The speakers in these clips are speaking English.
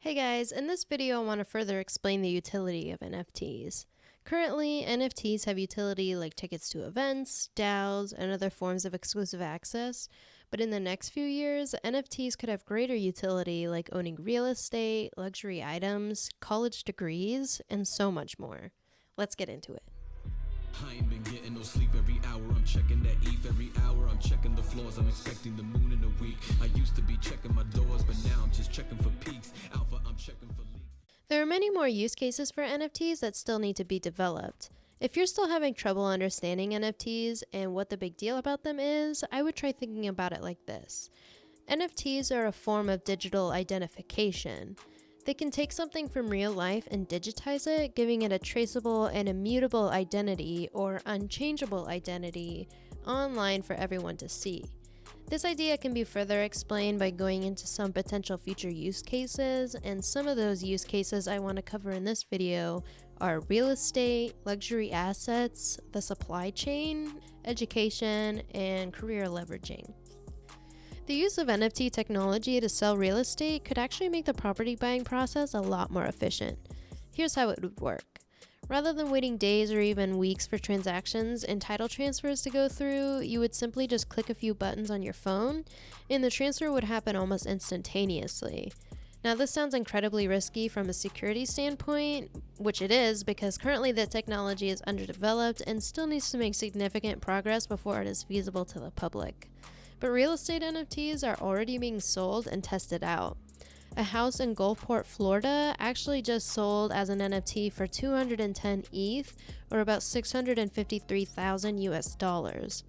Hey guys, in this video I want to further explain the utility of NFTs. Currently, NFTs have utility like tickets to events, DAOs, and other forms of exclusive access, but in the next few years, NFTs could have greater utility like owning real estate, luxury items, college degrees, and so much more. Let's get into it. I ain't been getting no sleep every hour. I'm checking that ETH every hour. I'm checking the floors. I'm expecting the moon in a week. I used to be checking my doors, but now I'm just checking for peaks. Alpha, I'm checking for leaks. There are many more use cases for NFTs that still need to be developed. If you're still having trouble understanding NFTs and what the big deal about them is, I would try thinking about it like this. NFTs are a form of digital identification. They can take something from real life and digitize it, giving it a traceable and immutable identity or unchangeable identity online for everyone to see. This idea can be further explained by going into some potential future use cases, and some of those use cases I want to cover in this video are real estate, luxury assets, the supply chain, education, and career leveraging. The use of NFT technology to sell real estate could actually make the property buying process a lot more efficient. Here's how it would work. Rather than waiting days or even weeks for transactions and title transfers to go through, you would simply just click a few buttons on your phone, and the transfer would happen almost instantaneously. Now, this sounds incredibly risky from a security standpoint, which it is because currently the technology is underdeveloped and still needs to make significant progress before it is feasible to the public. But real estate NFTs are already being sold and tested out. A house in Gulfport, Florida actually just sold as an NFT for 210 ETH, or about 653,000 US dollars.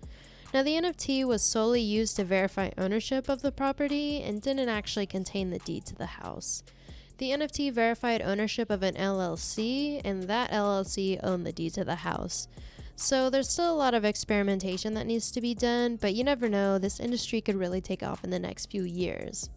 Now, the NFT was solely used to verify ownership of the property and didn't actually contain the deed to the house. The NFT verified ownership of an LLC, and that LLC owned the deed to the house. So there's still a lot of experimentation that needs to be done, but you never know, this industry could really take off in the next few years.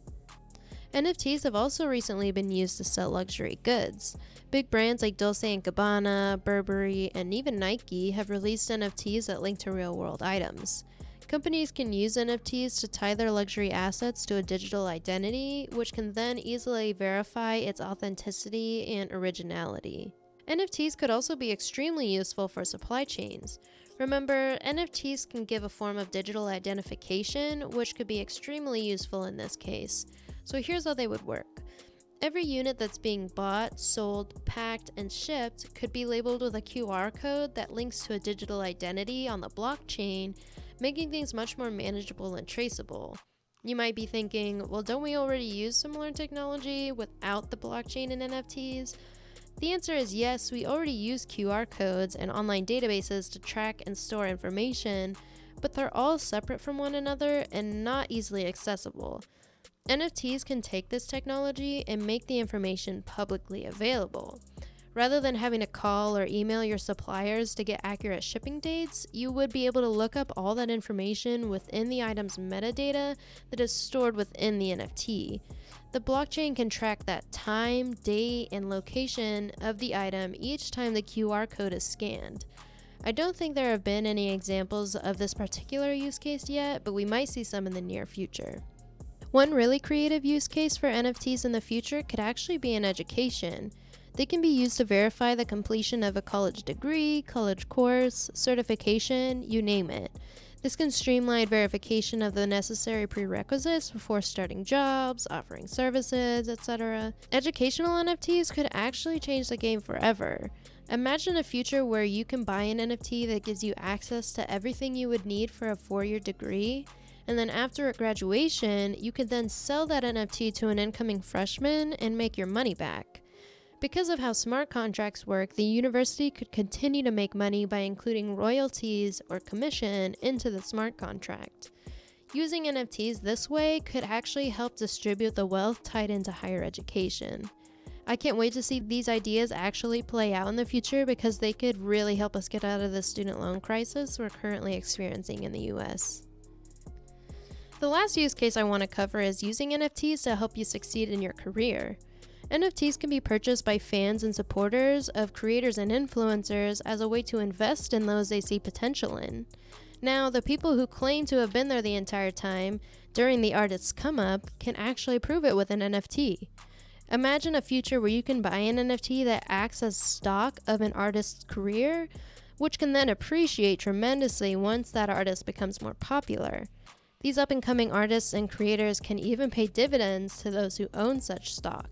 NFTs have also recently been used to sell luxury goods. Big brands like Dolce & Gabbana, Burberry, and even Nike have released NFTs that link to real-world items. Companies can use NFTs to tie their luxury assets to a digital identity, which can then easily verify its authenticity and originality. NFTs could also be extremely useful for supply chains. Remember, NFTs can give a form of digital identification, which could be extremely useful in this case. So here's how they would work. Every unit that's being bought, sold, packed, and shipped could be labeled with a QR code that links to a digital identity on the blockchain, making things much more manageable and traceable. You might be thinking, well, don't we already use similar technology without the blockchain and NFTs? The answer is yes, we already use QR codes and online databases to track and store information, but they're all separate from one another and not easily accessible. NFTs can take this technology and make the information publicly available. Rather than having to call or email your suppliers to get accurate shipping dates, you would be able to look up all that information within the item's metadata that is stored within the NFT. The blockchain can track that time, date, and location of the item each time the QR code is scanned. I don't think there have been any examples of this particular use case yet, but we might see some in the near future. One really creative use case for NFTs in the future could actually be in education. They can be used to verify the completion of a college degree, college course, certification, you name it. This can streamline verification of the necessary prerequisites before starting jobs, offering services, etc. Educational NFTs could actually change the game forever. Imagine a future where you can buy an NFT that gives you access to everything you would need for a 4-year degree, and then after graduation, you could then sell that NFT to an incoming freshman and make your money back. Because of how smart contracts work, the university could continue to make money by including royalties or commission into the smart contract. Using NFTs this way could actually help distribute the wealth tied into higher education. I can't wait to see these ideas actually play out in the future because they could really help us get out of the student loan crisis we're currently experiencing in the US. The last use case I want to cover is using NFTs to help you succeed in your career. NFTs can be purchased by fans and supporters of creators and influencers as a way to invest in those they see potential in. Now, the people who claim to have been there the entire time during the artist's come up can actually prove it with an NFT. Imagine a future where you can buy an NFT that acts as stock of an artist's career, which can then appreciate tremendously once that artist becomes more popular. These up-and-coming artists and creators can even pay dividends to those who own such stock.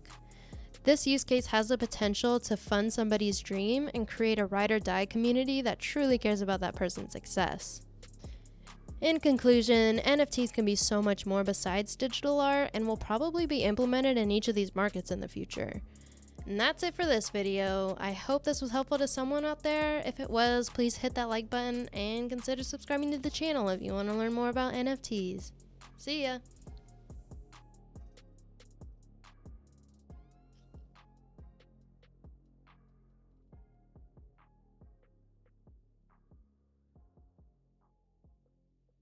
This use case has the potential to fund somebody's dream and create a ride or die community that truly cares about that person's success. In conclusion, NFTs can be so much more besides digital art and will probably be implemented in each of these markets in the future. And that's it for this video. I hope this was helpful to someone out there. If it was, please hit that like button and consider subscribing to the channel if you want to learn more about NFTs. See ya!